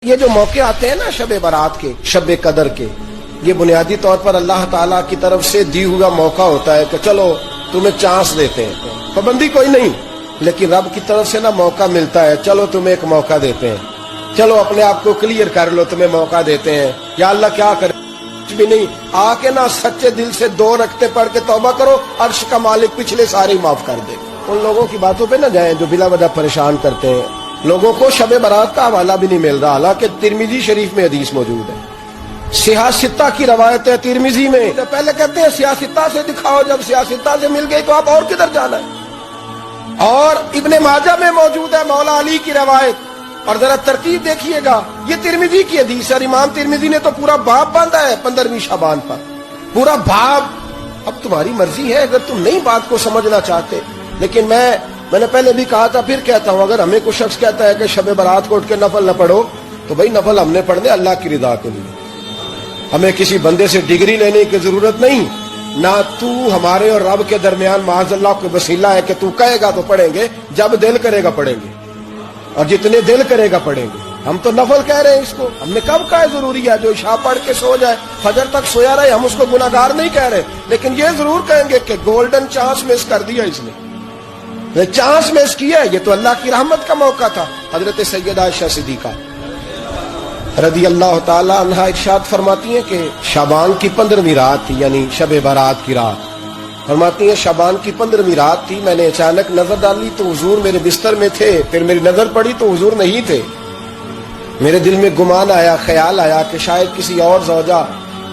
یہ جو موقع آتے ہیں نا شب برات کے، شب قدر کے، یہ بنیادی طور پر اللہ تعالیٰ کی طرف سے دی ہوا موقع ہوتا ہے کہ چلو تمہیں چانس دیتے ہیں، پابندی کوئی نہیں، لیکن رب کی طرف سے نا موقع ملتا ہے، چلو تمہیں ایک موقع دیتے ہیں، چلو اپنے آپ کو کلیئر کر لو، تمہیں موقع دیتے ہیں۔ یا اللہ کیا کرے، کچھ بھی نہیں، آ کے نا سچے دل سے 2 رکعتیں پڑھ کے توبہ کرو، عرش کا مالک پچھلے سارے معاف کر دے۔ ان لوگوں کی باتوں پہ نہ جائیں جو بلا وجہ پریشان کرتے ہیں لوگوں کو۔ شب برات کا حوالہ بھی نہیں مل رہا، حالانکہ ترمذی شریف میں حدیث موجود ہے، سیاستہ کی روایت ہے ترمذی میں۔ پہلے کہتے ہیں سیاستہ سے دکھاؤ، جب سیاستہ سے مل گئی تو آپ اور کدھر جانا ہے؟ اور ابن ماجہ میں موجود ہے مولا علی کی روایت، اور ذرا ترتیب دیکھیے گا، یہ ترمذی کی حدیث ہے، امام ترمذی نے تو پورا باب باندھا ہے 15ویں شعبان پر، پورا باب۔ اب تمہاری مرضی ہے اگر تم نئی بات کو سمجھنا چاہتے، لیکن میں نے پہلے بھی کہا تھا، پھر کہتا ہوں، اگر ہمیں کوئی شخص کہتا ہے کہ شب برات کو اٹھ کے نفل نہ پڑھو، تو بھائی نفل ہم نے پڑھنے اللہ کی رضا کے لیے، ہمیں کسی بندے سے ڈگری لینے کی ضرورت نہیں، نہ تو ہمارے اور رب کے درمیان معاذ اللہ کوئی وسیلہ ہے کہ تو کہے گا تو پڑھیں گے، جب دل کرے گا پڑھیں گے، اور جتنے دل کرے گا پڑھیں گے۔ ہم تو نفل کہہ رہے ہیں اس کو، ہم نے کب کہا ہے ضروری ہے جو عشاء پڑھ کے سو جائے فجر تک سویا رہے، ہم اس کو گناہگار نہیں کہہ رہے، لیکن یہ ضرور کہیں گے کہ گولڈن چانس مس کر دیا اس نے، چانس مس کیا ہے، یہ تو اللہ کی رحمت کا موقع تھا۔ حضرت سیدہ عائشہ صدیقہ رضی اللہ تعالی عنہا ارشاد فرماتی ہیں کہ شعبان کی 15ویں رات تھی، یعنی شب برات کی رات، فرماتی ہیں شعبان کی 15ویں رات تھی، میں نے اچانک نظر ڈالی تو حضور میرے بستر میں تھے، پھر میری نظر پڑی تو حضور نہیں تھے، میرے دل میں گمان آیا، خیال آیا کہ شاید کسی اور زوجہ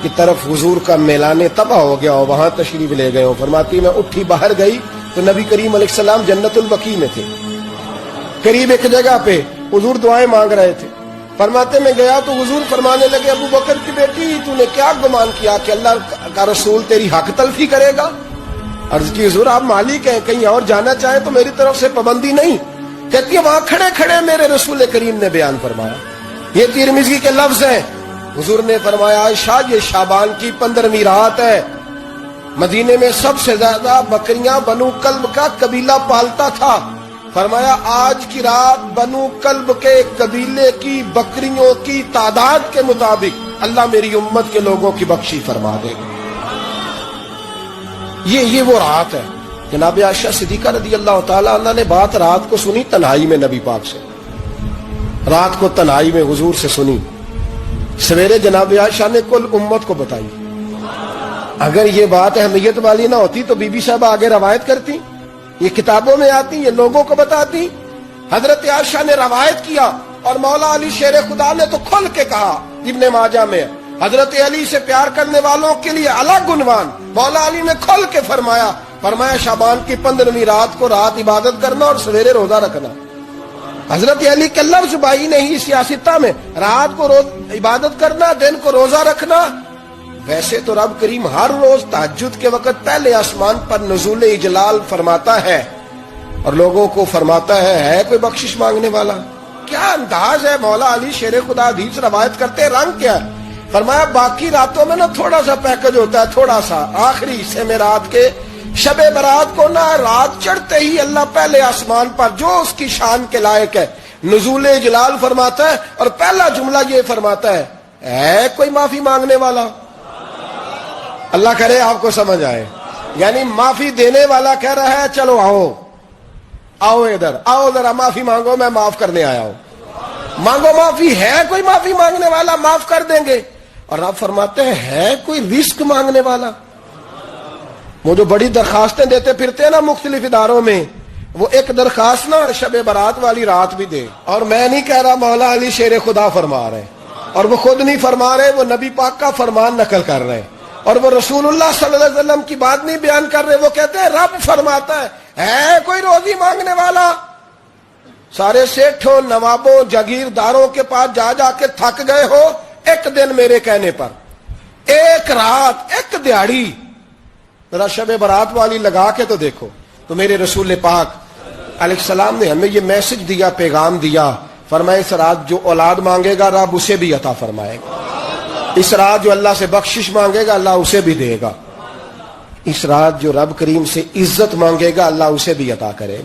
کی طرف حضور کا میلانے تباہ ہو گیا ہو، وہاں تشریف لے گئے ہو۔ فرماتی میں اٹھی باہر گئی تو نبی کریم علیہ السلام جنت البقیع میں تھے، قریب ایک جگہ پہ حضور دعائیں مانگ رہے تھے۔ فرماتے میں گیا تو حضور فرمانے لگے، ابو بکر کی بیٹی تو نے کیا گمان کیا کہ اللہ کا رسول تیری حق تلفی کرے گا؟ عرض کی حضور آپ مالک ہیں، کہیں اور جانا چاہیں تو میری طرف سے پابندی نہیں۔ کہتی ہے وہاں کھڑے کھڑے میرے رسول کریم نے بیان فرمایا، یہ ترمذی کے لفظ ہیں، حضور نے فرمایا عائشہ یہ شعبان کی 15ویں رات ہے، مدینے میں سب سے زیادہ بکریاں بنو کلب کا قبیلہ پالتا تھا، فرمایا آج کی رات بنو کلب کے قبیلے کی بکریوں کی تعداد کے مطابق اللہ میری امت کے لوگوں کی بخشی فرما دے گا۔ یہ وہ رات ہے۔ جناب عائشہ صدیقہ رضی اللہ تعالی عنہ نے بات رات کو سنی تنہائی میں، نبی پاک سے رات کو تنہائی میں حضور سے سنی، سویرے جناب عائشہ نے کل امت کو بتائی۔ اگر یہ بات اہمیت والی نہ ہوتی تو بی بی صاحبہ آگے روایت کرتی، یہ کتابوں میں آتی، یہ لوگوں کو بتاتی۔ حضرت عائشہ نے روایت کیا اور مولا علی شیر خدا نے تو کھل کے کہا، ابن ماجہ میں حضرت علی سے پیار کرنے والوں کے لیے الگ عنوان، مولا علی نے کھل کے فرمایا شعبان کی 15ویں رات کو رات عبادت کرنا اور سویرے روزہ رکھنا۔ حضرت علی کے لفظ بائی نہیں سیاستہ میں، رات کو عبادت کرنا، دن کو روزہ رکھنا۔ ویسے تو رب کریم ہر روز تہجد کے وقت پہلے آسمان پر نزول اجلال فرماتا ہے اور لوگوں کو فرماتا ہے کوئی بخشش مانگنے والا؟ کیا انداز ہے مولا علی شیر خدا حدیث روایت کرتے، رنگ کیا ہے؟ فرمایا باقی راتوں میں نا تھوڑا سا پیکج ہوتا ہے، تھوڑا سا آخری حصے میں رات کے شب برات کو نا رات چڑھتے ہی اللہ پہلے آسمان پر جو اس کی شان کے لائق ہے نزول اجلال فرماتا ہے، اور پہلا جملہ یہ فرماتا ہے کوئی معافی مانگنے والا؟ اللہ کرے آپ کو سمجھ آئے، یعنی معافی دینے والا کہہ رہا ہے چلو آؤ ادھر آؤ ذرا معافی مانگو، میں معاف کرنے آیا ہوں، مانگو معافی، ہے کوئی معافی مانگنے والا؟ معاف کر دیں گے۔ اور آپ فرماتے ہیں ہے کوئی رزق مانگنے والا؟ وہ جو بڑی درخواستیں دیتے پھرتے ہیں نا مختلف اداروں میں، وہ ایک درخواست نا شب برات والی رات بھی دے۔ اور میں نہیں کہہ رہا مولا علی شیر خدا فرما رہے، اور وہ خود نہیں فرما رہے، وہ نبی پاک کا فرمان نقل کر رہے ہیں، اور وہ رسول اللہ صلی اللہ علیہ وسلم کی بات نہیں بیان کر رہے، وہ کہتے ہیں رب فرماتا ہے کوئی روزی مانگنے والا؟ سارے سیٹھوں نوابوں جاگیرداروں کے پاس جا کے تھک گئے ہو، ایک دن میرے کہنے پر، ایک رات، ایک دیہڑی ذرا شب برات والی لگا کے تو دیکھو۔ تو میرے رسول پاک علیہ السلام نے ہمیں یہ میسج دیا، پیغام دیا، فرمایا اس رات جو اولاد مانگے گا رب اسے بھی عطا فرمائے گا، اس رات جو اللہ سے بخشش مانگے گا اللہ اسے بھی دے گا، اس رات جو رب کریم سے عزت مانگے گا اللہ اسے بھی عطا کرے گا۔